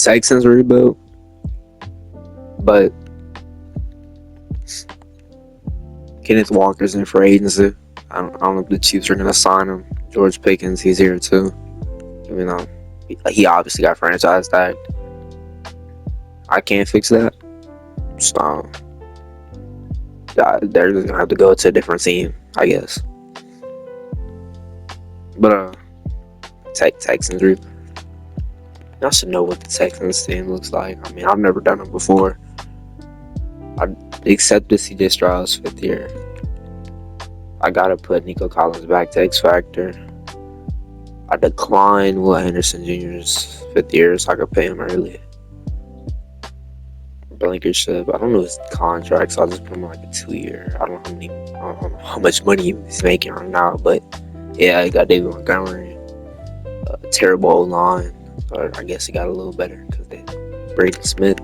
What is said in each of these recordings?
Texans rebuild, but Kenneth Walker's in for agency. I don't know if the Chiefs are gonna sign him. George Pickens, he's here too. Even though he obviously got franchise tag. I can't fix that. So they're just gonna have to go to a different team, I guess. But Texans rebuild. Y'all should know what the Texans team looks like. I mean, I've never done it before. I accepted CJ Stroud's 5th year. I gotta put Nico Collins back to X Factor. I declined Will Anderson Jr.'s 5th year so I could pay him early. Blankenship, I don't know his contract, so I'll just put him like a 2-year. I don't know how much money he's making right now, but yeah, I got David Montgomery. Terrible O-line. Or I guess he got a little better because they Braden Smith.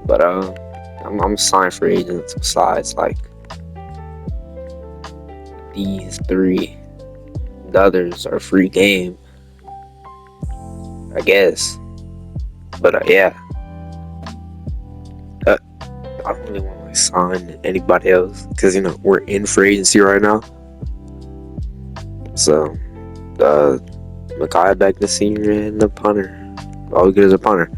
But I'm signed for agents besides like these 3. The others are free game, I guess. But yeah, I don't really want to like sign anybody else because we're in free agency right now. So Micaiah Beckton Sr. and the punter. All we get is a punter.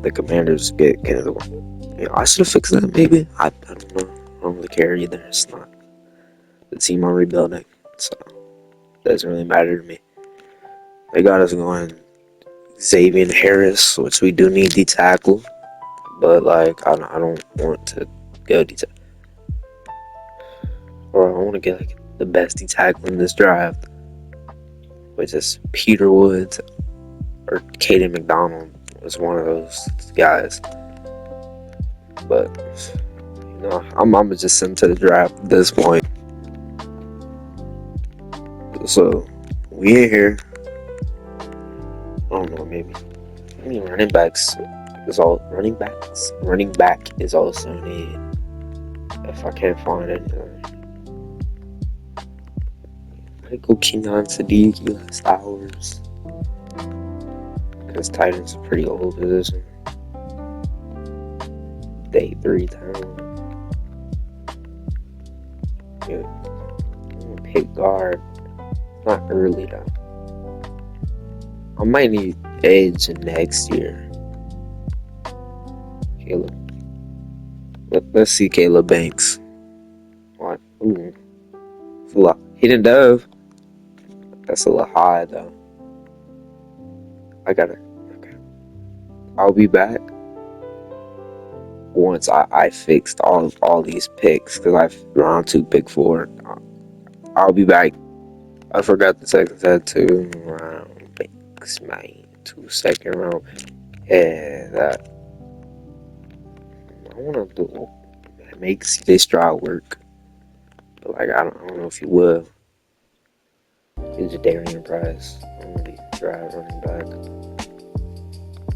The Commanders get Kenneth Walker. I should have fixed that maybe. I don't know. I don't really care either. It's not the team I'm rebuilding, so it doesn't really matter to me. They got us going Xavier Harris, which we do need D tackle, but like I don't want to go D tackle, or I want to get like the best D tackle in this draft, which is Peter Woods or Caden McDonald was one of those guys. But I'm gonna just send to the draft at this point. So we in here. I don't know, maybe running back is also need. If I can't find it, I go Kenyon Sadiq, Eli Stowers. Because tight end's a pretty old position. Day 3 talent. Yeah. I'm gonna pick guard. Not early though. I might need edge next year. Caleb. Let's see Caleb Banks. What? Ooh. It's a lot. Hidden Dove. That's a little high though. I got it. Okay. I'll be back once I fixed all these picks because I've round 2 pick 4. I'll be back. I forgot the Texans had 2 round picks, man. 2 second round. Yeah, that. I want to make CJ Stroud work, but like I don't know if he will. It's a Darian Price. I'm gonna be drive running back.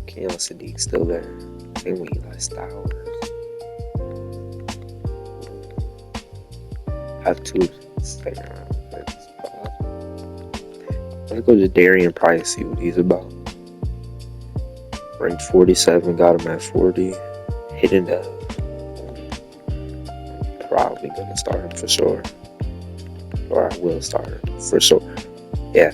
Keon Sadiq still there. Same with Eli Stowers. Have 2 second round picks. Let's go to Darian Price, see what he's about. Ranked 47, got him at 40. Hidden Dove. Probably gonna start him for sure. Or I will start him for sure. Yeah.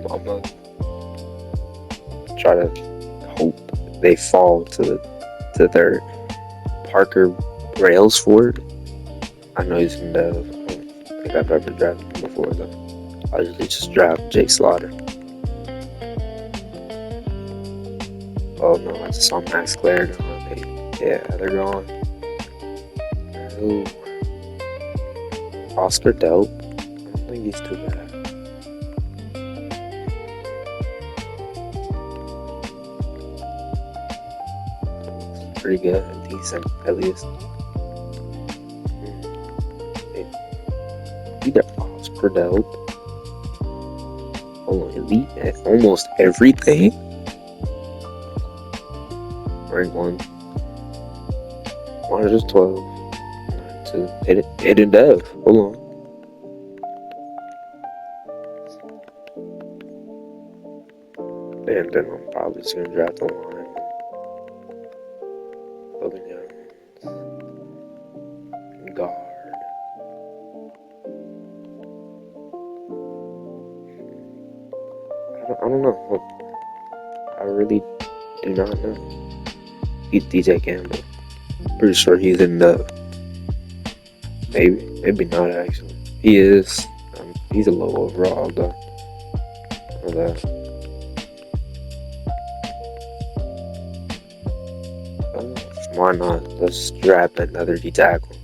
I'm gonna try to hope they fall to third. Parker Brailsford. I know he's from Dove. I don't think I've ever drafted him before though. I usually just draft Jake Slaughter. Oh no, I just saw Max Clare gone. Yeah, they're gone. Ooh. Oscar Delp. I don't think he's too bad. Pretty good, decent at least. Either Oscar Delp. Elite at almost everything. Rank 1. Mine is 12. to hidden dev. Hold on. And then I'm probably just gonna draft a line. Logan Jones. Guard. I don't know. I really do not know. He's DJ Campbell. Pretty sure he's in the. Maybe not actually. He is. He's a low overall though. Why not? Let's draft another D tackle.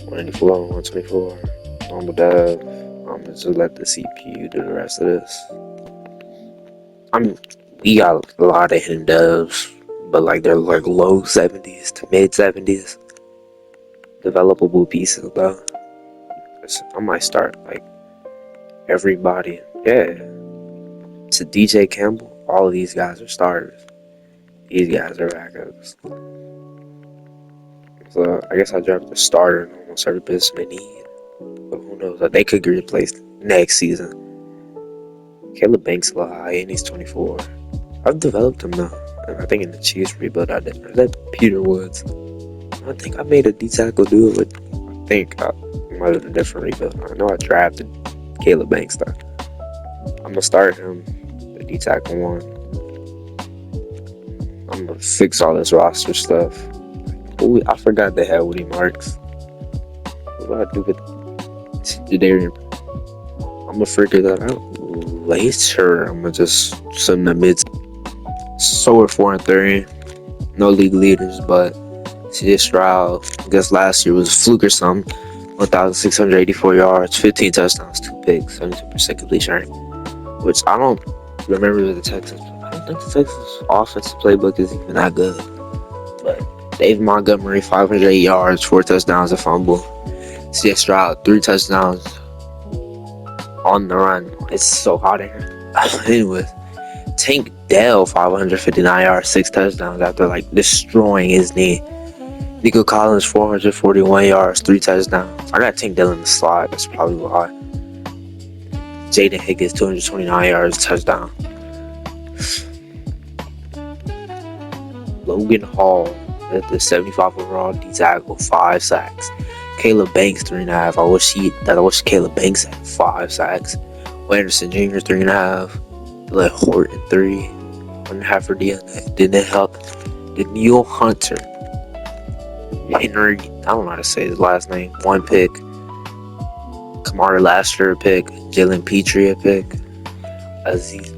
194, 124. On the dev. I'm gonna just let the CPU do the rest of this. We got a lot of hidden devs, but like they're like low 70s to mid 70s. Developable pieces though. So I might start like everybody. Yeah. To DJ Campbell, all of these guys are starters. These guys are backups. So I guess I dropped a starter in almost every position they need. But who knows? They could get replaced next season. Caleb Banks a little high and he's 24. I've developed him though. And I think in the Chiefs rebuild I did. Or is that Peter Woods? I think I made a D tackle do it with. I think I might have a different rebuild. I know I drafted Caleb Banks though. I'm gonna start him, the D tackle one. I'm gonna fix all this roster stuff. Ooh, I forgot they had Woody Marks. What do I do with Jadarian? I'm gonna figure that out later. I'm gonna just send the mids. So we're 4-3. No league leaders, but CJ Stroud, I guess last year was a fluke or something. 1,684 yards, 15 touchdowns, 2 picks, 72% completion rate. Which I don't remember with the Texans. I don't think the Texans' offensive playbook is even that good. But Dave Montgomery, 508 yards, 4 touchdowns, a fumble. CJ Stroud, 3 touchdowns on the run. It's so hot in here. Anyways, Tank Dell, 559 yards, 6 touchdowns after like destroying his knee. Nico Collins, 441 yards, 3 touchdowns. I got Tank Dell in the slot. That's probably why. Jaden Higgins, 229 yards, touchdown. Logan Hall at the 75 overall D tackle, 5 sacks. Caleb Banks, 3.5. I wish Caleb Banks had 5 sacks. Anderson Jr., 3.5. Let Horton, 3. 1.5 for DNA. Didn't help. Daniel Hunter. Henry, I don't know how to say his last name. 1 pick. Kamari Laster, a pick. Jalen Petrie, a pick. Aziz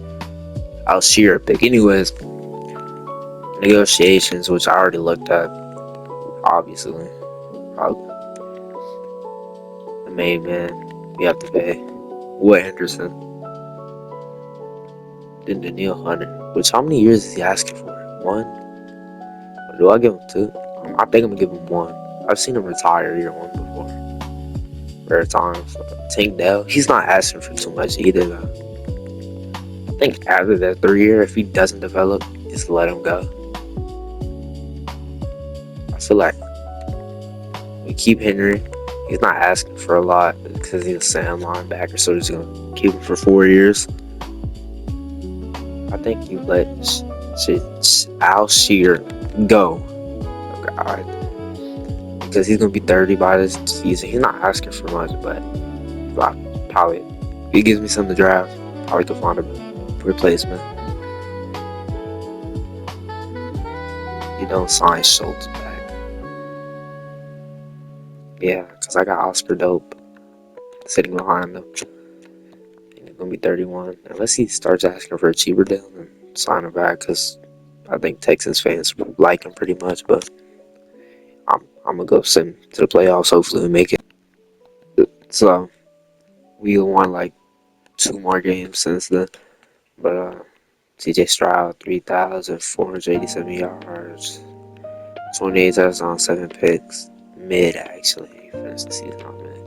Al-Shir, a pick. Anyways, negotiations, which I already looked at, obviously. The main man, we have to pay. Will Anderson. Then Daniel Hunter. Which, how many years is he asking for? 1? Or do I give him 2? I think I'm gonna give him 1. I've seen him retire year 1 before. Rare times. Tank Dell, he's not asking for too much either though. I think after that 3 year, if he doesn't develop, just let him go. I feel like we keep Henry. He's not asking for a lot because he's a sound linebacker, so he's gonna keep him for 4 years. I think you let Al-Shir go. God. Because he's gonna be 30 by this season. He's not asking for much, but probably if he gives me something to draft, probably could find a replacement. You don't sign Schultz back. Yeah, because I got Oscar Dope sitting behind him. He's gonna be 31. Unless he starts asking for a cheaper deal, then sign him back. Because I think Texans fans like him pretty much, but I'm gonna go send him to the playoffs. Hopefully we make it. So we won like 2 more games since then. But CJ Stroud, 3,487 yards, 28 touchdowns, 7 picks. Mid actually. He finished the season on mid.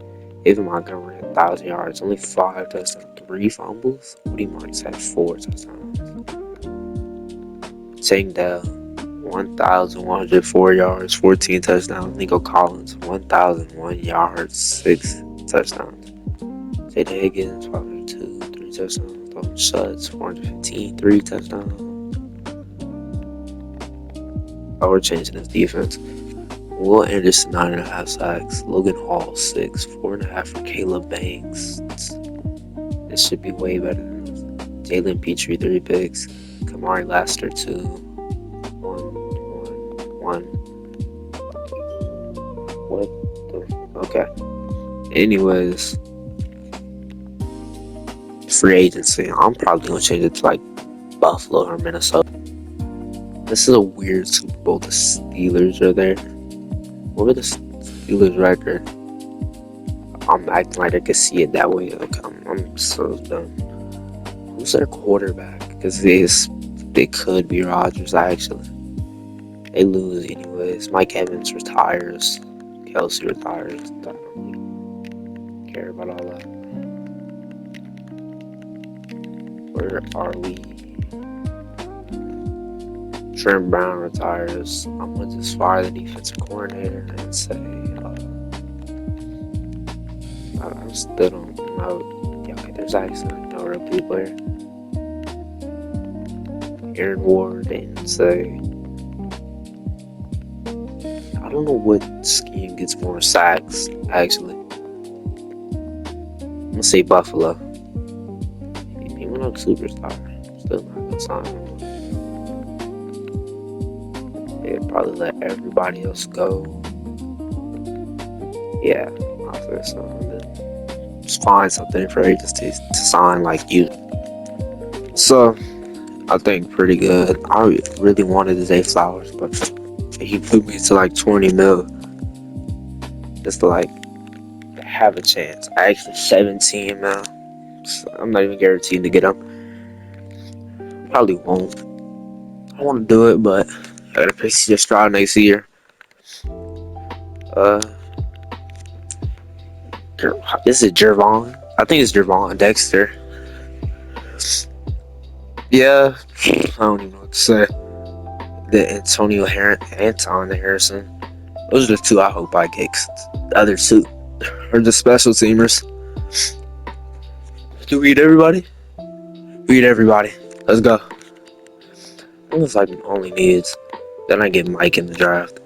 Even Montgomery, 1,000 yards, only 5 touchdowns, 3 fumbles. Woody Marks had 4 touchdowns. Tank Dell, 1,104 yards, 14 touchdowns. Nico Collins, 1,001 yards, 6 touchdowns. J.D. Higgins, 502, 3 touchdowns. Dalton Schultz, 415, 3 touchdowns. Oh, we're changing his defense. Will Anderson, 9.5 sacks. Logan Hall, 6. 4.5 for Caleb Banks. This should be way better than this. Jalen Petrie, 3 picks. Kamari Laster, 2. 1. What the? Okay. Anyways, free agency. I'm probably gonna change it to like Buffalo or Minnesota. This is a weird Super Bowl. The Steelers are there. What were the Steelers' record? I'm acting like I could see it that way. Like, I'm so dumb. Who's their quarterback? Because they could be Rodgers, actually. They lose anyways. Mike Evans retires. Kelsey retires. I don't really care about all that. Where are we? Trent Brown retires. I'm going to just fire the defensive coordinator and say, I still don't know. Yeah, okay, there's actually no real people here. Aaron Ward and say, I don't know what scheme gets more sacks, actually. I'm going to say Buffalo. He went up superstar. Still not going to sign him. They'd probably let everybody else go. Yeah, I'll say so. Just find something for agencies to sign like you. So, I think pretty good. I really wanted Zay Flowers, but he put me to like 20 mil just to like have a chance. I actually 17 mil, so I'm not even guaranteed to get him. Probably won't. I want to do it, but I gotta pick CJ Stroud next year. Is it Jervon? I think it's Jervon Dexter. Yeah, I don't even know what to say. The Anton Harrison. Those are the two I hope I get. The other two are the special teamers. Do we eat everybody? We eat everybody. Let's go. Almost like only needs. Then I get Mike in the draft.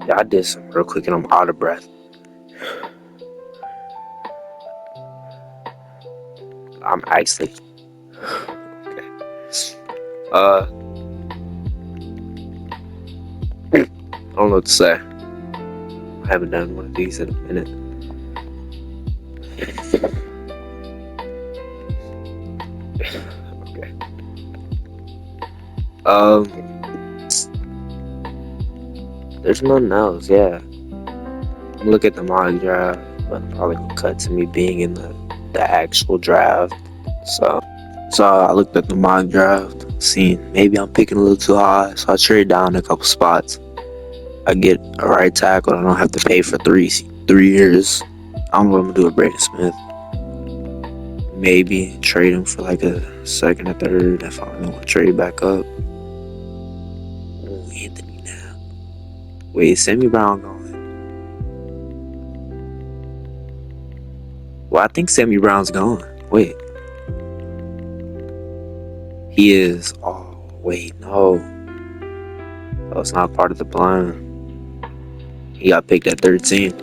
Yeah, I did some real quick and I'm out of breath. I'm actually okay. I don't know what to say. I haven't done one of these in a minute. Okay. There's nothing else, yeah. Look at the mock draft, but probably gonna cut to me being in the actual draft. So I looked at the mock draft, seen maybe I'm picking a little too high, so I trade down a couple spots. I get a right tackle, I don't have to pay for 3 years. I don't know what I'm gonna do with Braden Smith. Maybe trade him for like a second or third if I don't want to trade back up. Oh, Anthony now. Wait, is Sammy Brown going? Well, I think Sammy Brown's gone. Wait. He is. Oh, wait, no. Oh, it's not part of the plan. He got picked at 13.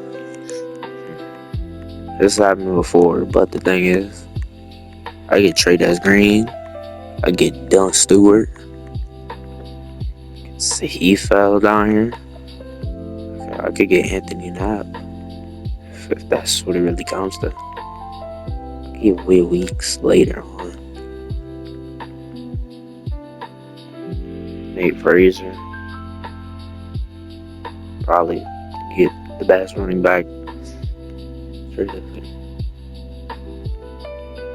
This happened before, but the thing is, I get Trey Green. I get Dylan Stewart. See, he fell down here. Okay, I could get Anthony Knapp. If that's what it really comes to. Get weeks later on. Nate Frazier. Probably get the best running back. You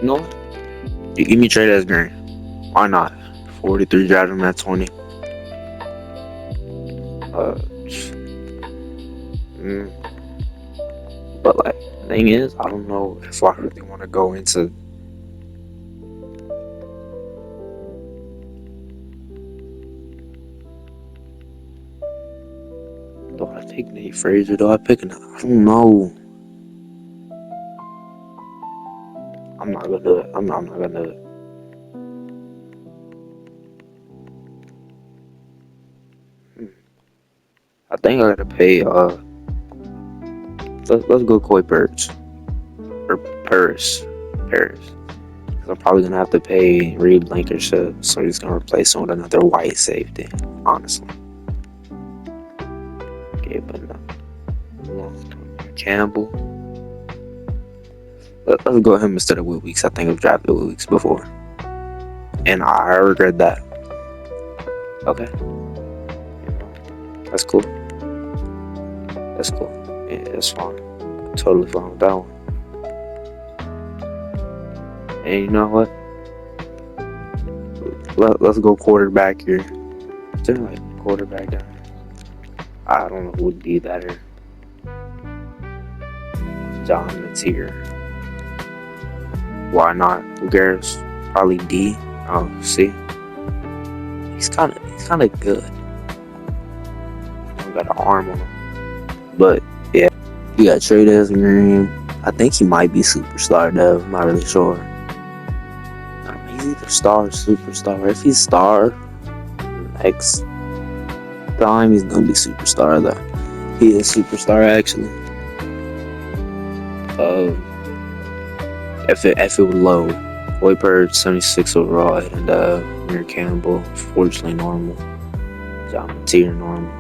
know what? You give me Trey Green. Why not? 43 driving him at 20. But like, the thing is, I don't know if I really want to go into Do I pick Nate Frazier? Do I pick an? I don't know. I'm not gonna do it. I'm not gonna do it. I think I gotta pay. Let's go Koi Birds or Paris. I'm probably gonna have to pay Reed Blankenship, so he's gonna replace him with another white safety. Honestly, okay, but no. Campbell. Let's go him instead of Will Weeks. I think I've drafted Will Weeks before, and I regret that. Okay, that's cool. That's cool. Yeah, that's fine. Totally fine with that one. And you know what? Let's go quarterback here. Is there like quarterback down here? I don't know who would be better. John Mateer. Why not? Who cares? Probably D. Oh, see, he's kind of good. Got an arm on him, but yeah, you got Trey Green. I think he might be superstar though. I'm not really sure. He's either star or superstar. If he's star, next time he's gonna be superstar though. He is superstar actually. If it was low, Boy Bird 76 overall, and Mir Campbell, fortunately normal. John Mateer normal.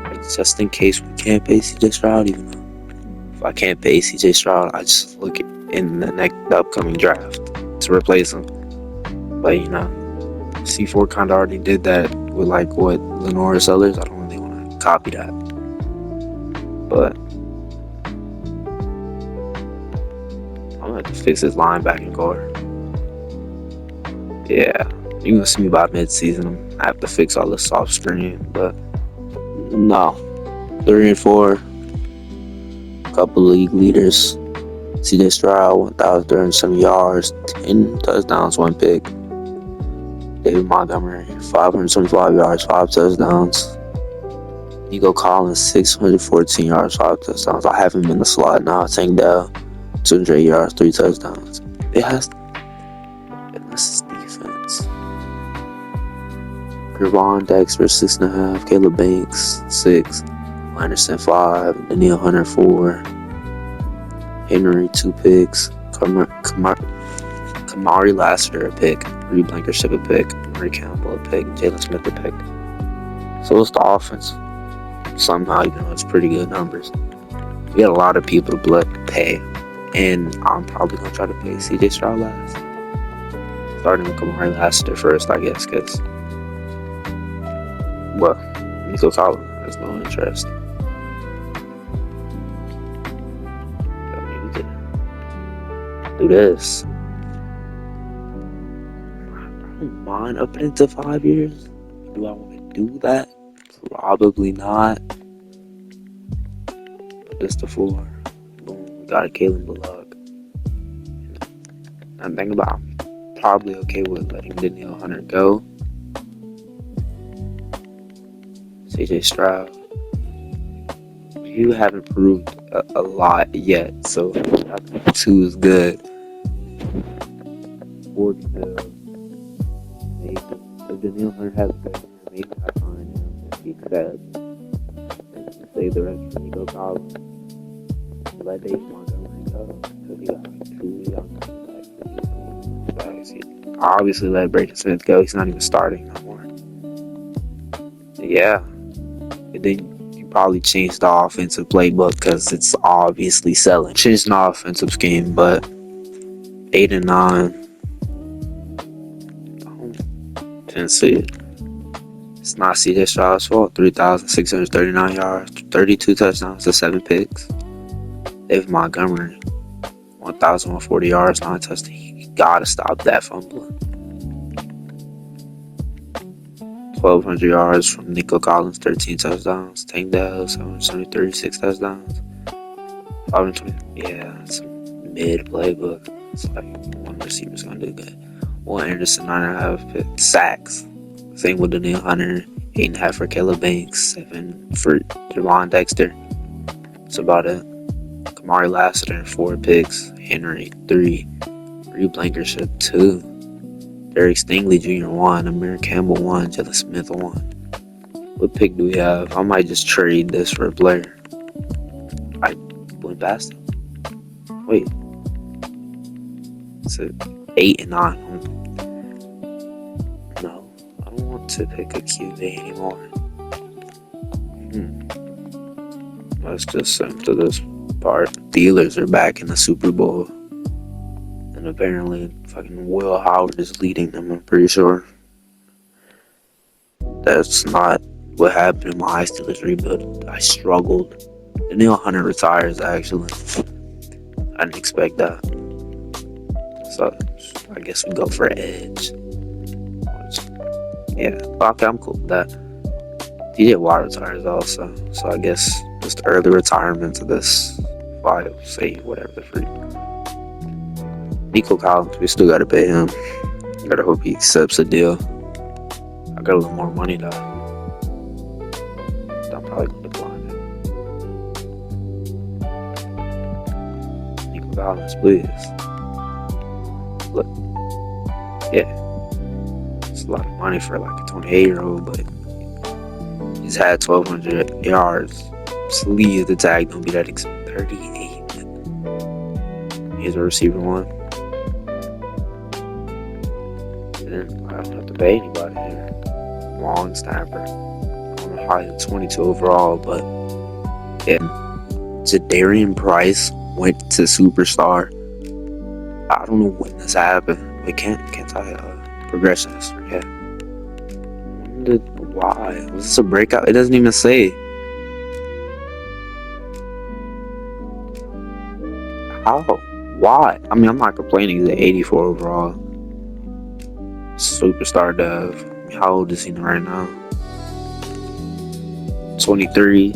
Like, just in case we can't pay CJ Stroud, even though if I can't pay CJ Stroud, I just look in the upcoming draft to replace him. But you know, C4 kind of already did that with like what Lenore Sellers. I don't really want to copy that, but I'm gonna have to fix his linebacking core. Yeah, you're gonna see me by mid-season. I have to fix all the soft screen, but no. 3 and 4, couple league leaders. CJ Stroud, 1,370 yards, 10 touchdowns, 1 pick. David Montgomery, 525 yards, 5 touchdowns. Nico Collins, 614 yards, 5 touchdowns. I have him in the slot now. Tank Dell, 200 yards, 3 touchdowns. That's his defense. Javon Dexter, 6.5. Caleb Banks, 6. Anderson, 5. Danielle Hunter, 4. Henry, 2 picks. Kamari Lassiter, a pick. Reed Blankenship, a pick. Mir Campbell, a pick. Jalen Smith, a pick. So it's the offense. Somehow, it's pretty good numbers. We got a lot of people to pay. And I'm probably going to try to pay CJ Stroud last. Starting with Kamari Lassiter first, I guess, because, well, Nico Collins has no interest. Do this. I don't mind upping it to 5 years. Do I want to do that? Probably not. But that's the floor. Boom. We got a Kalen Bullock. I'm thinking about I'm probably okay with letting Danielle Hunter go. CJ Stroud. You haven't proved a lot yet, so 2 is good. 40 maybe. If Danielle Hunter has a better year, maybe I find him if he could save the rest for Nico Collins. Let Dave Montgomery go, because he got like 2 young backs. Obviously let Braden Smith go. He's not even starting no more. Yeah. And then you probably change the offensive playbook because it's obviously selling. Change the offensive scheme, but 8 and 9. Tennessee. It's not CJ Stroud's fault. 3,639 yards, 32 touchdowns to 7 picks. David Montgomery, 1,140 yards, 9 touchdowns. You gotta stop that fumbling. 1,200 yards from Nico Collins, 13 touchdowns. Tank Dell, 773, 6 touchdowns. 520. Yeah, it's a mid playbook. It's like one receiver's gonna do good. Will Anderson, 9.5 sacks. Same with Daniil Hunter. 8.5 for Caleb Banks. 7 for Javon Dexter. That's about it. Kamari Lassiter, 4 picks. Henry, 3. Reed Blankenship, 2. Derek Stingley Jr., 1. Amir Campbell, 1. Jalen Smith, 1. What pick do we have? I might just trade this for a player. I went past it. Wait. It's 8 and 9. No, I don't want to pick a QB anymore. Let's just send to this part. Steelers are back in the Super Bowl. And apparently fucking Will Howard is leading them, I'm pretty sure. That's not what happened in my Steelers rebuild. I struggled. Daniil Hunter retires, actually. I didn't expect that. So, I guess we go for edge. Yeah, okay, I'm cool with that. DJ Watt retires also. So, I guess just early retirement to this 5, say, whatever the freak. Nico Collins, we still gotta pay him. Gotta hope he accepts the deal. I got a little more money though. I'm probably gonna decline it. Nico Collins, please. Look, yeah, it's a lot of money for like a 28-year-old, but he's had 1,200 yards. Sleeve the tag don't be that 38. He's a receiver 1. And I don't have to pay anybody here. Long snapper. I don't know how he's 22 overall, but yeah. Jadarian Price went to superstar. I don't know when this happened. We can't tell progression history. Yeah. Why? Was this a breakout? It doesn't even say. How? Why? I mean, I'm not complaining. He's at 84 overall. Superstar Dove. How old is he right now? 23.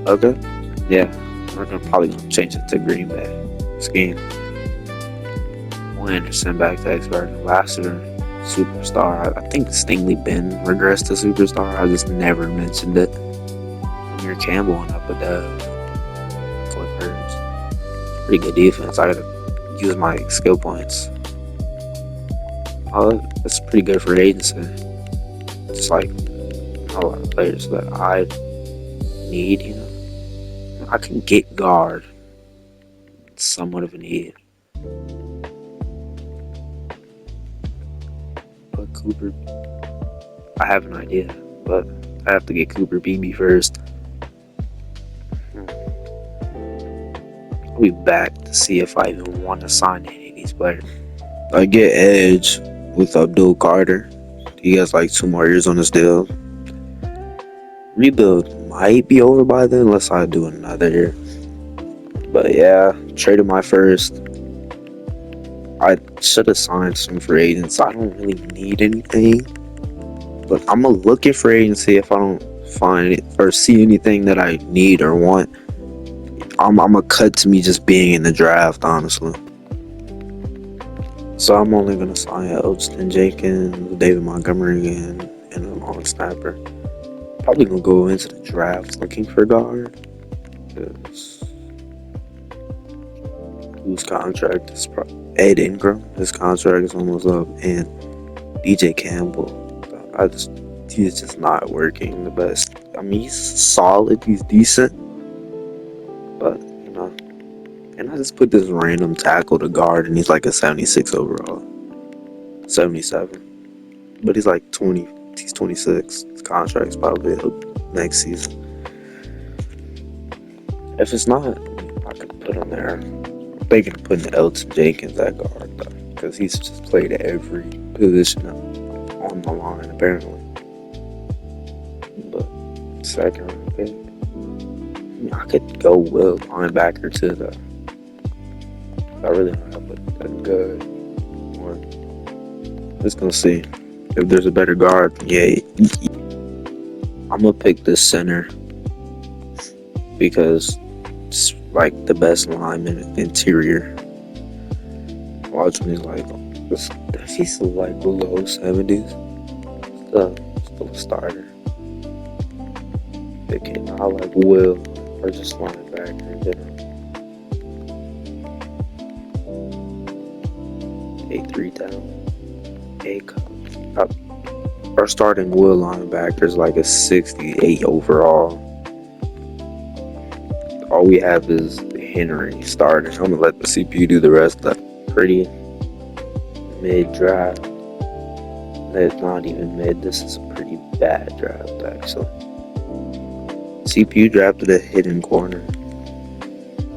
Okay. Yeah. We're probably gonna change it to Green Bay scheme. Will Anderson back to expert. Lassiter, superstar. I think Stingley Ben regressed to superstar. I just never mentioned it. Amir Campbell went up with Dove. Clippers. Pretty good defense. I gotta use my skill points. Oh, that's pretty good for agency. Just like a lot of players that I need, you know. I can get guard. It's somewhat of a need. But Cooper, I have an idea, but I have to get Cooper Beebe first. I'll be back to see if I even want to sign any of these players. I get Edge with Abdul Carter. He has like 2 more years on his deal. Rebuild might be over by then unless I do another year. But yeah, traded my first. I should have signed some free agents. I don't really need anything. But I'm going to look at free agency if I don't find it or see anything that I need or want. I'm going to cut to me just being in the draft, honestly. So I'm only going to sign Elston Jenkins, David Montgomery again, and a long snapper. Probably going to go into the draft looking for a guard. Whose contract is Ed Ingram. His contract is almost up. And DJ Campbell. He's just not working the best. I mean, he's solid. He's decent. But, you know. And I just put this random tackle to guard, and he's like a 76 overall. 77. But he's like 20. He's 26. His contract's probably up next season. If it's not, I can put him there. I'm thinking of putting Elton Jenkins at guard, though, because he's just played every position on the line, apparently. But second round pick, I could go with linebacker too, though. I really don't have a good one. Just gonna see if there's a better guard. Yeah, I'm gonna pick this center because it's like the best lineman interior. Watch me like this if he's like below 70s, still a starter. Okay, I like Will or just linebacker in general. A3 down. A cup. Our starting Will linebacker is like a 68 overall. All we have is Henry starting. I'm gonna let the CPU do the rest. That's pretty mid draft. That's not even mid. This is a pretty bad draft actually. CPU drafted a hidden corner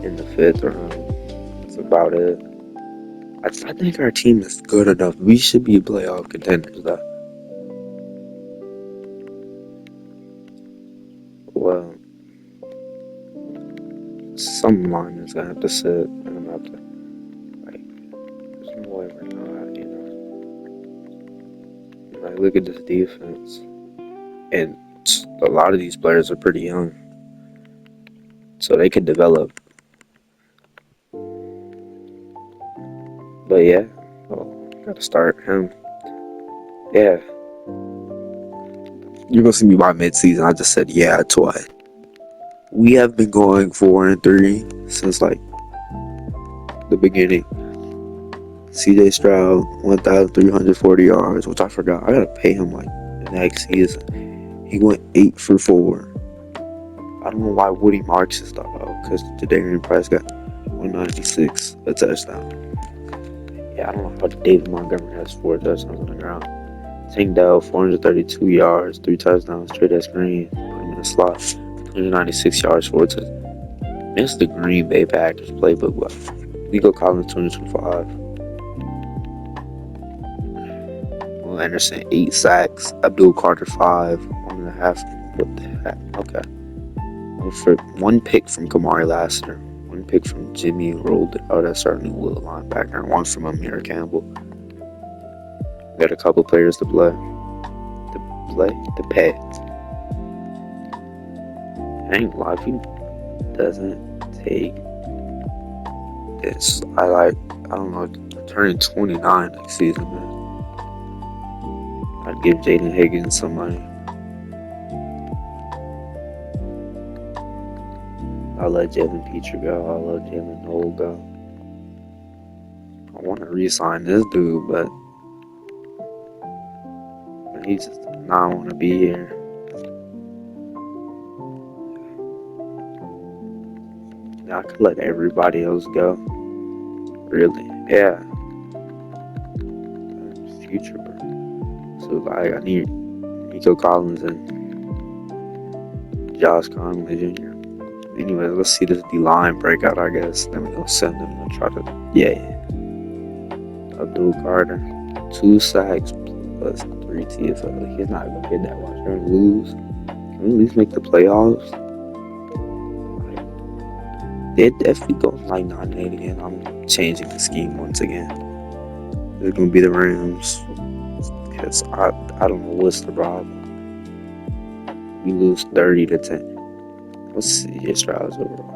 in the 5th round. That's about it. I think our team is good enough. We should be playoff contenders though. Well, some line is gonna have to sit, and I'm gonna have to there's no way we're not, Like, look at this defense, and a lot of these players are pretty young, so they could develop. But yeah, gotta start him. Yeah, you're gonna see me by mid-season. I just said yeah twice. We have been going 4-3 since like the beginning. CJ Stroud 1,340 yards, which I forgot. I gotta pay him like the next season. He went 8 for 4. I don't know why Woody Marks is though, because Jadarian Price got 196, a touchdown. Yeah, I don't know how David Montgomery has 4 touchdowns on the ground. Tank Dell 432 yards, 3 touchdowns, straight at screen, put him in the slot. 196 yards, 4 touchdowns. This is the Green Bay Packers playbook. Nico Collins 2025. Will Anderson 8 sacks. Abdul Carter 5. 1.5. What the heck? Okay. One pick from Kamari Lassiter. 1 pick from Jimmy rolled it out as our new Will linebacker. And 1 from Amir Campbell. Got a couple players to play. To pay. I ain't gonna lie, if he doesn't take this, I don't know, turning 29 next season, man. I'd give Jaden Higgins some money. I'll let Jalen Petrie go. I'll let Jalen Noel go. I want to re-sign this dude, but he just not want to be here. I could let everybody else go. Really? Yeah. Future, bro. So I need Nico Collins and Josh Conley Jr. Anyway, let's see this D-line breakout, I guess. Then we're going to send them and try to... Yeah. Abdul Carter. 2 sacks plus 3 TFL. He's not going to get that much. We're going to lose. Can we at least make the playoffs? If we go like 9-8 again, I'm changing the scheme once again. It's going to be the Rams. Because I don't know what's the problem. We lose 30-10. Let's see Stroud's overall.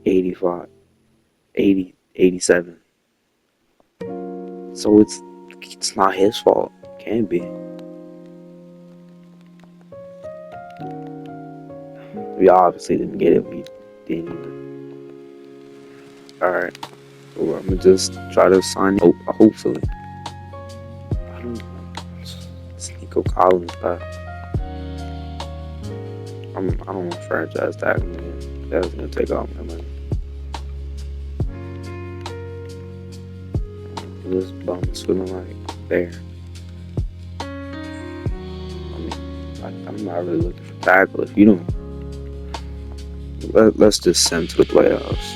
85. 80. 87. So it's not his fault. It can be. We obviously didn't get it. We didn't either. Alright. So I'm gonna just try to sign. Hopefully. I don't know. It's Nico Collins back. I don't want to franchise tag him again. That's gonna take all my money. This bum's feeling like there. I mean, I'm not really looking for tackle. If you don't. Let's just send to the playoffs.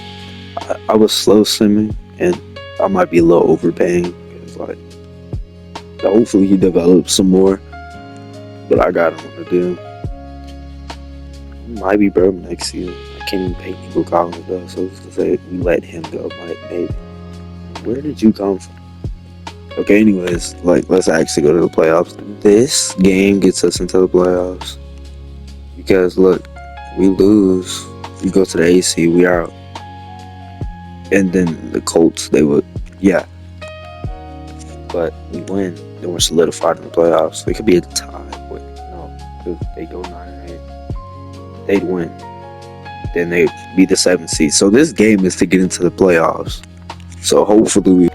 I was slow simming, and I might be a little overpaying. Cause hopefully he develops some more. But I got him to do. Might be broke next season. I can't even pay Nico Collins though. So to say we let him go, maybe. Where did you come from? Okay, anyways, let's actually go to the playoffs. This game gets us into the playoffs. Because look, we lose. We go to the AC, we are out. And then the Colts, they would Yeah, but we win, then we're solidified in the playoffs. It could be a tie, but no, if they go 9-8, they'd win. Then they'd be the 7th seed. So this game is to get into the playoffs. So hopefully,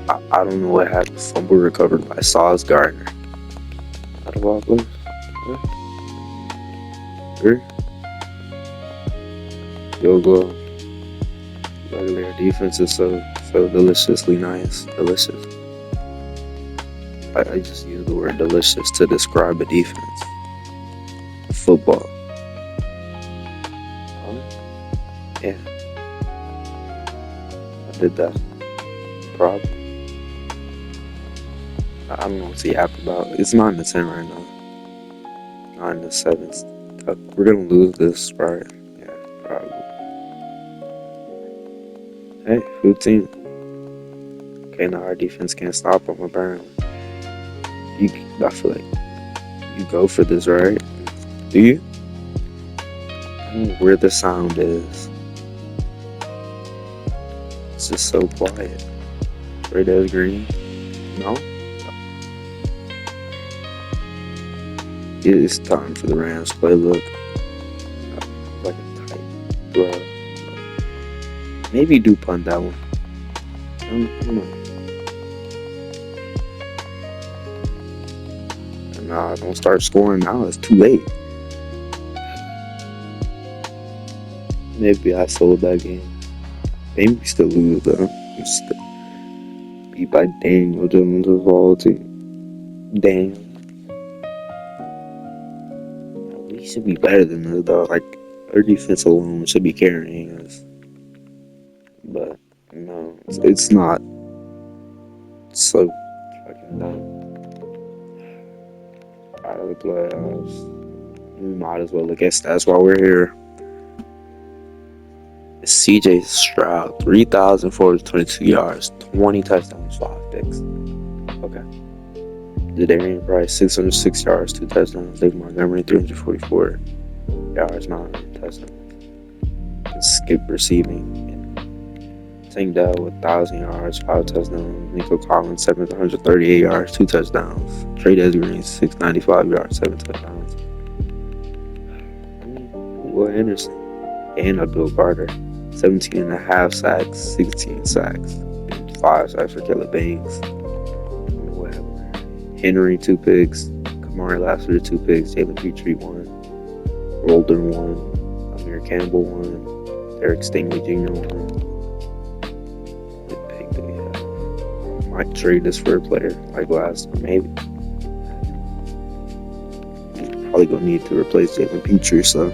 I don't know what happened. Fumble recovered by Sauce Gardner. Out of all players. Sure. Field goal. Their defense is so deliciously nice. Delicious. I just use the word delicious to describe a defense. Football. Yeah. I did that. Problem. I don't know what the app about. It's 9-10 right now. 9-7. We're gonna lose this, right? Yeah, probably. Hey, good team. Okay, now our defense can't stop them apparently. I feel like you go for this, right? Do you? I don't know where the sound is. It's just so quiet. Red as green. No? It's time for the Rams playbook. Like a tight throw. Maybe do punt that one. I don't know. Nah, don't start scoring now. It's too late. Maybe I sold that game. Maybe we still lose though. Beat by Daniel Jones of all team. Daniel. We should be better than this though. Like our defense alone should be carrying us. But no, it's not. It's so fucking dumb. Out of the playoffs. We might as well look at stats while we're here. CJ Stroud, 3,422 yards, 20 touchdowns, 5 picks. Okay. Jadarian Price, 606 yards, 2 touchdowns. David Montgomery, 344 yards, 9 touchdowns. Skip receiving. Tank Dell with 1,000 yards, 5 touchdowns. Nico Collins, 738 yards, 2 touchdowns. Trey Desgreen, 695 yards, 7 touchdowns. Will Anderson and Abdul Carter, 17.5 sacks, 16 sacks, 5 sacks for Caleb Banks. Henry, 2 picks. Kamari Lassiter, 2 picks. Jalen Petrie, 1. Rolden, 1. Amir Campbell, 1. Eric Stingley Jr., 1. Might trade this for a player like last time, maybe. Probably gonna need to replace Jalen Petrie, so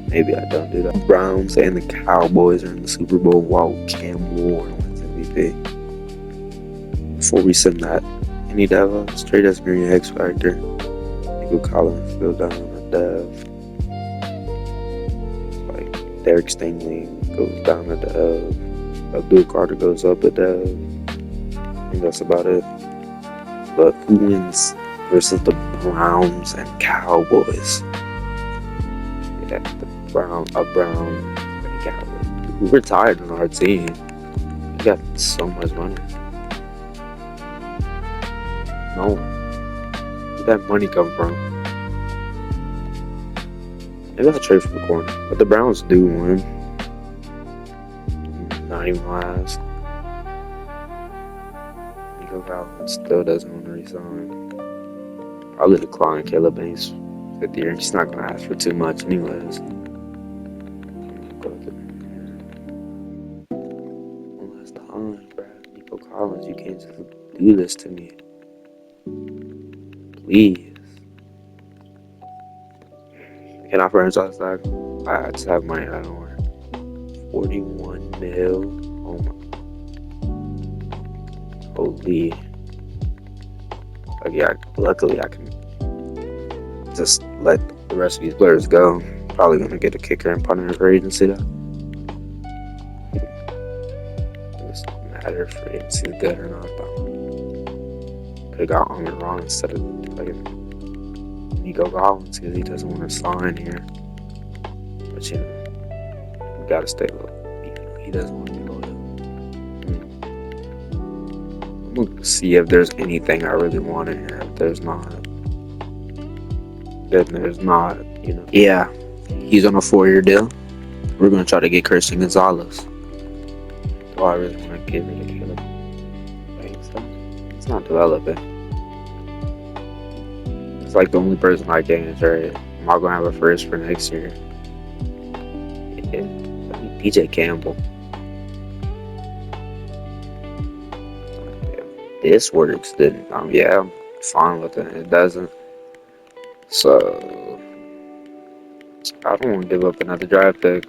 maybe I don't do that. Browns and the Cowboys are in the Super Bowl while Cam Ward wins MVP. Before we send that, any Dev straight as Green X Factor. Nico Collins go down to Dev. Like Derek Stingley goes down to Dev. Abdul Carter goes up to Dev. I think that's about it. But who wins versus the Browns and Cowboys? Yeah, the Browns and Cowboys. We retired on our team. We got so much money. No. Where'd that money come from? Maybe I'll trade for the corner. But the Browns do win. Not even last. Collins still doesn't want to resign. Probably decline Caleb Banks 5th year. He's not going to ask for too much anyways. One last time, Brad. Nico Collins, you can't just do this to me. Please. Can I franchise that? I just have money I don't work. 41 mil. Oh my. Holy. Like, yeah, luckily I can just let the rest of these players go. Probably gonna get a kicker and punter for agency though. It doesn't matter if agency is good or not though. Could've got on it wrong instead of fucking Nico Collins because he doesn't want to sign here. But you know, we gotta stay low. He doesn't want to be loyal. I'm gonna see if there's anything I really want in here. If there's not, then there's not. Yeah, he's on a 4-year deal. We're gonna try to get Christian Gonzalez. Do I really want to give it to Caleb Banks though? It's not developing. It's like the only person I can is right. Am I gonna have a first for next year? Yeah. DJ Campbell. If this works, then yeah, I'm fine with it. It doesn't. So I don't want to give up another draft pick.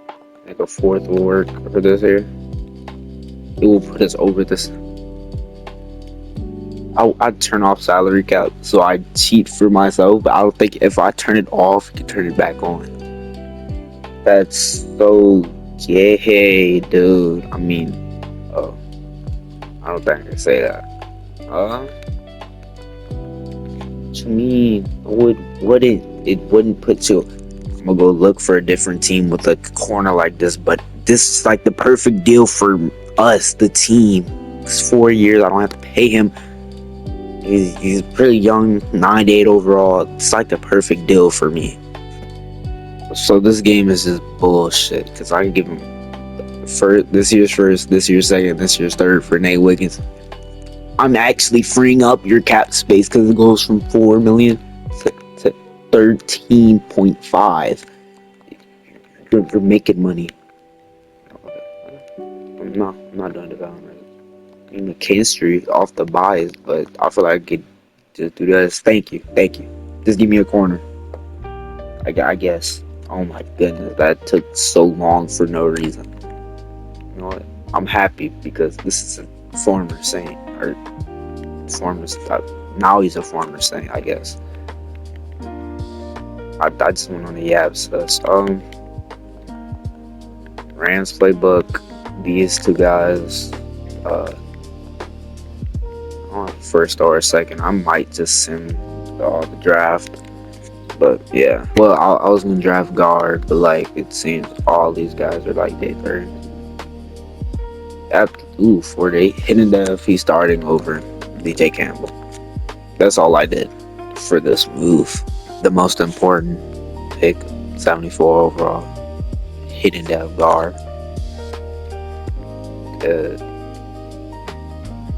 I think a 4th will work for this year. It will put us over this. I'd turn off salary cap, so I cheat for myself. But I don't think if I turn it off, you can turn it back on. That's so gay, dude. I mean, oh, I don't think I can say that. What you mean? It wouldn't put you. I'm gonna go look for a different team with a corner like this, but this is like the perfect deal for us, the team. It's 4 years. I don't have to pay him. He's pretty young, 98 overall. It's like the perfect deal for me. So this game is just bullshit because I can give him this year's first, this year's second, this year's third for Nate Wiggins. I'm actually freeing up your cap space because it goes from 4 million to 13.5. You're making money. I'm not doing development. I mean, McKinstry off the buys, but I feel like I could just do this. Thank you. Just give me a corner. I guess. Oh my goodness, that took so long for no reason. You know what? I'm happy because this is a former Saint, or former. Now he's a former Saint, I guess. I just went on the Yabs. Rams playbook. These two guys. On first or second, I might just send the draft. But yeah, well, I was gonna draft guard, but like it seems all these guys are like day third. After 48 hidden dev, he's starting over DJ Campbell. That's all I did for this move. The most important pick, 74 overall, hidden dev guard.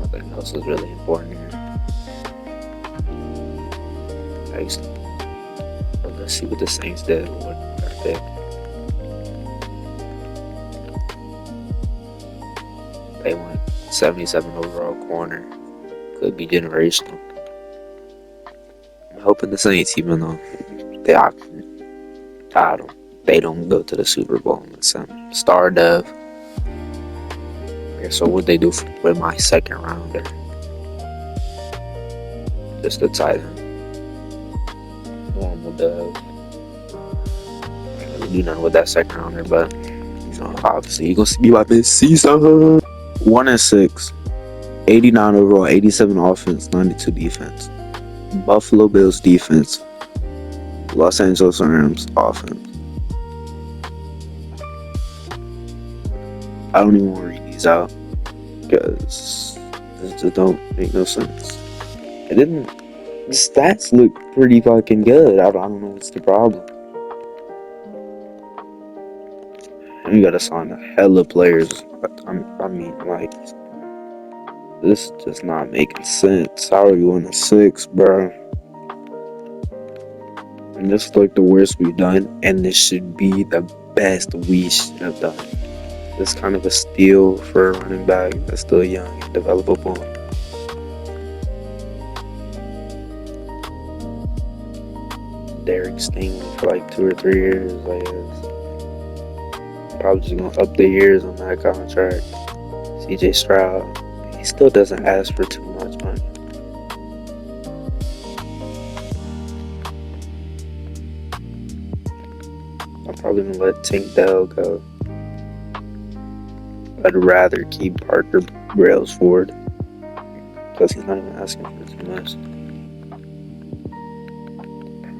Nothing else is really important here. Let's see what the Saints did with their pick. They went 77 overall corner. Could be generational. I'm hoping the Saints, even though they don't go to the Super Bowl in some star dev. Okay, so what they do with my second rounder? Just the tight end. Normal dev. I can't really do nothing with that second rounder, but obviously you're gonna see me about this season. 1-6, 89 overall, 87 offense, 92 defense. Buffalo Bills defense, Los Angeles Rams offense. I don't even want to read these out because this just don't make no sense. It didn't. The stats look pretty fucking good. I don't know what's the problem. And you gotta sign a hell of players. I mean, like, this is just not making sense. How are you on a 6, bro? And this is like the worst we've done, and this should be the best we should have done. This kind of a steal for a running back that's still young and developable. Derek Stingley for like 2 or 3 years, I guess. Probably just gonna up the years on that contract. CJ Stroud, he still doesn't ask for too much money. I'm probably gonna let Tank Dell go. I'd rather keep Parker Brailsford. Plus he's not even asking for too much.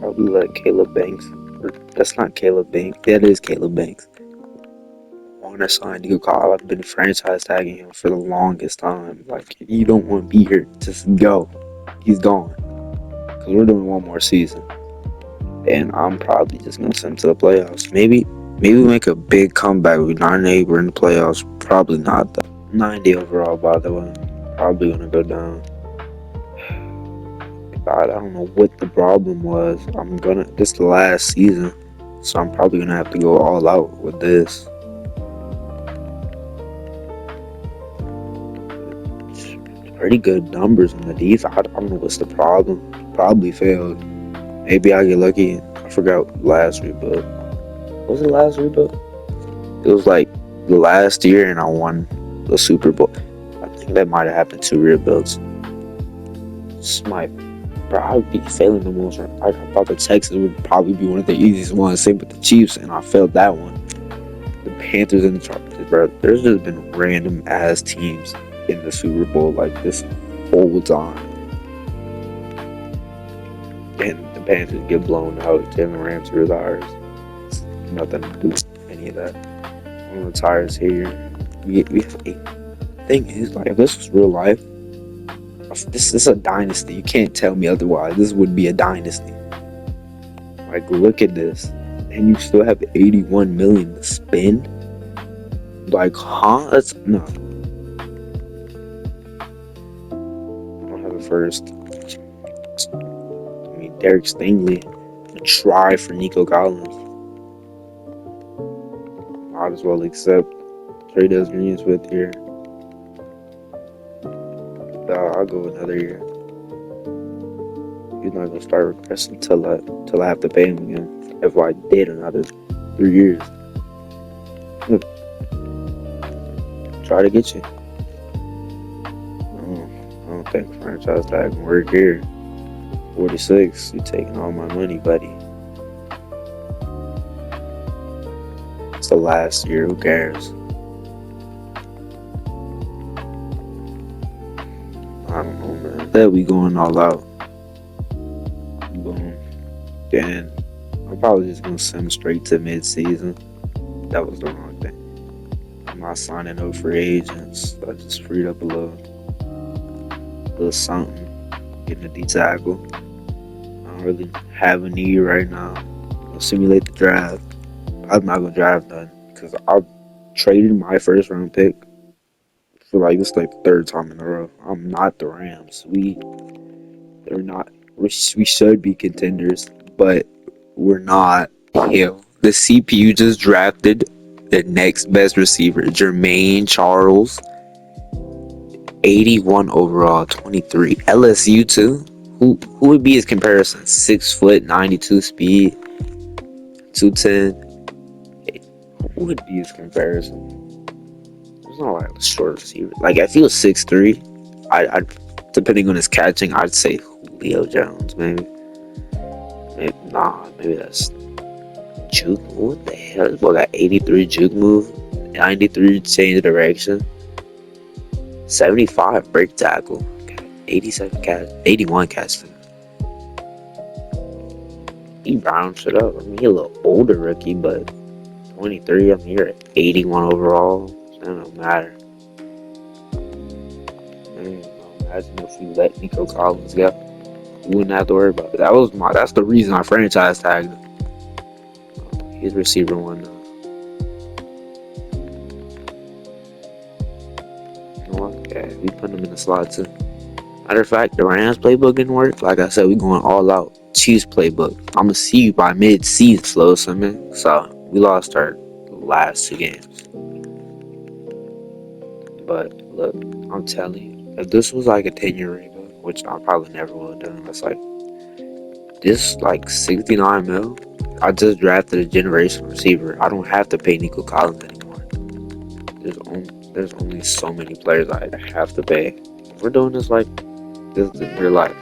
Probably let Caleb Banks. That's not Caleb Banks. That is Caleb Banks. want to sign Nico Collins. I've been franchise tagging him for the longest time. Like, if you don't want to be here, just go. He's gone. Because we're doing one more season. And I'm probably just going to send him to the playoffs. Maybe we make a big comeback. We're 9-8. We're in the playoffs. Probably not, though. 90 overall, by the way. Probably going to go down. God, I don't know what the problem was. This is the last season. So I'm probably going to have to go all out with this. Pretty good numbers on the defense. I don't know what's the problem. Probably failed. Maybe I get lucky. I forgot last rebuild. Was it last rebuild? It was like the last year and I won the Super Bowl. I think that might have happened 2 rebuilds. This might probably be failing the most. I thought the Texans would probably be one of the easiest ones. Same with the Chiefs, and I failed that one. The Panthers and the Chargers, bro. There's just been random ass teams in the Super Bowl like this whole time. And the Panthers get blown out. Jalen Ramsey retires. It's nothing to do with any of that. One retires here. We have a thing is, like, if this was real life, this is a dynasty. You can't tell me otherwise. This would be a dynasty. Like, look at this. And you still have 81 million to spend? Like, huh? That's no. I don't have a first. I mean, Derek Stingley. Try for Nico Collins. Might as well accept Trey Greensmith here. I'll go another year. He's not gonna start regressing till I have to pay him again. If I did another 3 years. Try to get you. I don't think franchise tag can work here. 46, you're taking all my money, buddy. It's the last year, who cares? I don't know, man. That we going all out. Boom. Then I'm probably just gonna send him straight to mid-season. That was the wrong thing. I'm not signing no free agents. I just freed up a little something. Getting a D-tackle. I don't really have a need right now. I'll simulate the draft. I'm not gonna draft none because I've traded my first round pick. Like this is like the 3rd time in a row. I'm not the Rams. We should be contenders, but we're not. Hell, the CPU just drafted the next best receiver, Jermaine Charles, 81 overall, 23. LSU too. Who would be his comparison? 6 foot, 92 speed, 210. Who would be his comparison? It's not like a short receiver. Like, if he was 6'3", I depending on his catching, I'd say Julio Jones, maybe. Maybe that's juke. What the hell? This boy got 83 juke move, 93 change of direction, 75 break tackle, 87 catch, 81 catch. He rounds shit up. I mean, he a little older rookie, but 23. I mean, you're at 81 overall. It don't matter. Imagine if we let Nico Collins go. We wouldn't have to worry about it. That's the reason I franchise tagged him. He's receiver 1 now. You know what? Yeah, we put him in the slot too. Matter of fact, the Rams playbook didn't work. Like I said, we going all out. Chiefs playbook. I'm gonna see you by mid-season, slow something. So we lost our last 2 games. But look, I'm telling you, if this was like a 10-year rebuild, which I probably never would have done, it's like this, like 69 mil. I just drafted a generation receiver. I don't have to pay Nico Collins anymore. There's only so many players I have to pay. If we're doing this like this is in real life.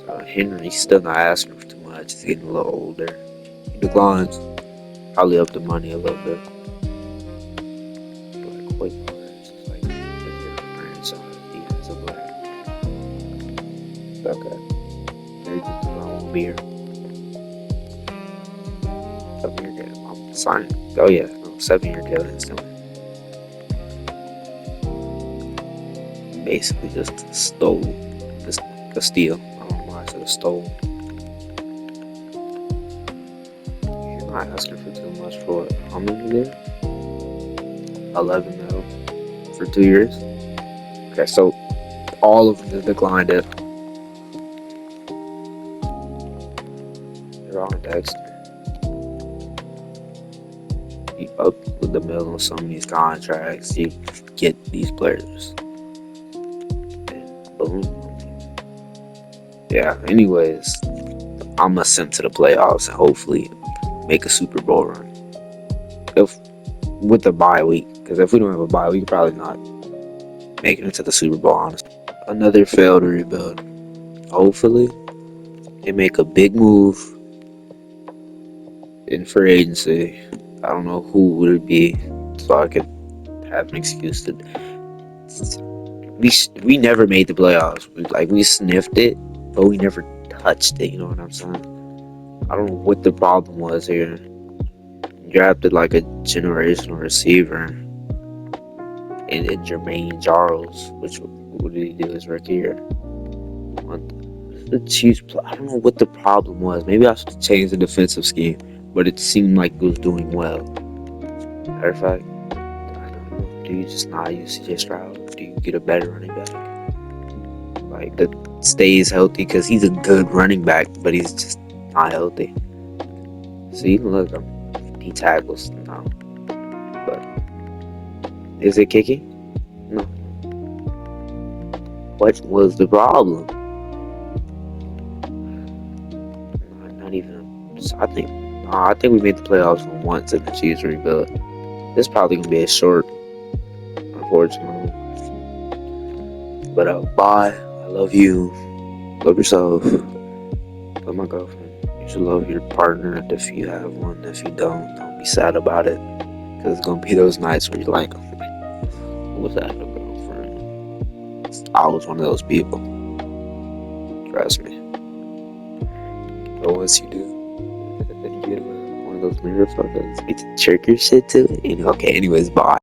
So Henry's still not asking for too much. He's getting a little older. He declines. Probably up the money a little bit. Quick words, it's like franchise defensive player. Okay. Maybe I won't be here. Up here, I'm signing. Oh yeah. 7-year kill instantly. Basically just stole. Just a steal. I don't know why I said a stole. You're not asking for too much for it. How many there? 11 mil for 2 years. Okay, so all of them declined it. They're on Dexter. You up with the mill on some of these contracts, you get these players. And boom. Yeah, anyways, I'm gonna send to the playoffs and hopefully make a Super Bowl run. If with the bye week, because if we don't have a bye, we could probably not make it into the Super Bowl, honestly. Another failed rebuild. Hopefully, they make a big move in free agency. I don't know who would it be, so I could have an excuse to. We never made the playoffs. We sniffed it, but we never touched it. You know what I'm saying? I don't know what the problem was here. Drafted like a generational receiver in Jermaine Charles, which what did he do his rookie year? The Chiefs, I don't know what the problem was. Maybe I should change the defensive scheme, but it seemed like it was doing well. Matter of fact, I don't know. Do you just not use CJ Stroud? Do you get a better running back? Like that stays healthy, because he's a good running back, but he's just not healthy. See, look, he tackles now, but is it kicking? No. What was the problem? Not even. I think we made the playoffs once in the Chiefs rebuild. This is probably gonna be a short, unfortunately. But bye. I love you. Love yourself. Love my girlfriend. You should love your partner if you have one. If you don't be sad about it. Because it's going to be those nights where you're like, who was that, a girlfriend? I was one of those people. Trust me. But once you do, you get one of those mirror photos. You get to jerk your shit to it. Okay, anyways, bye.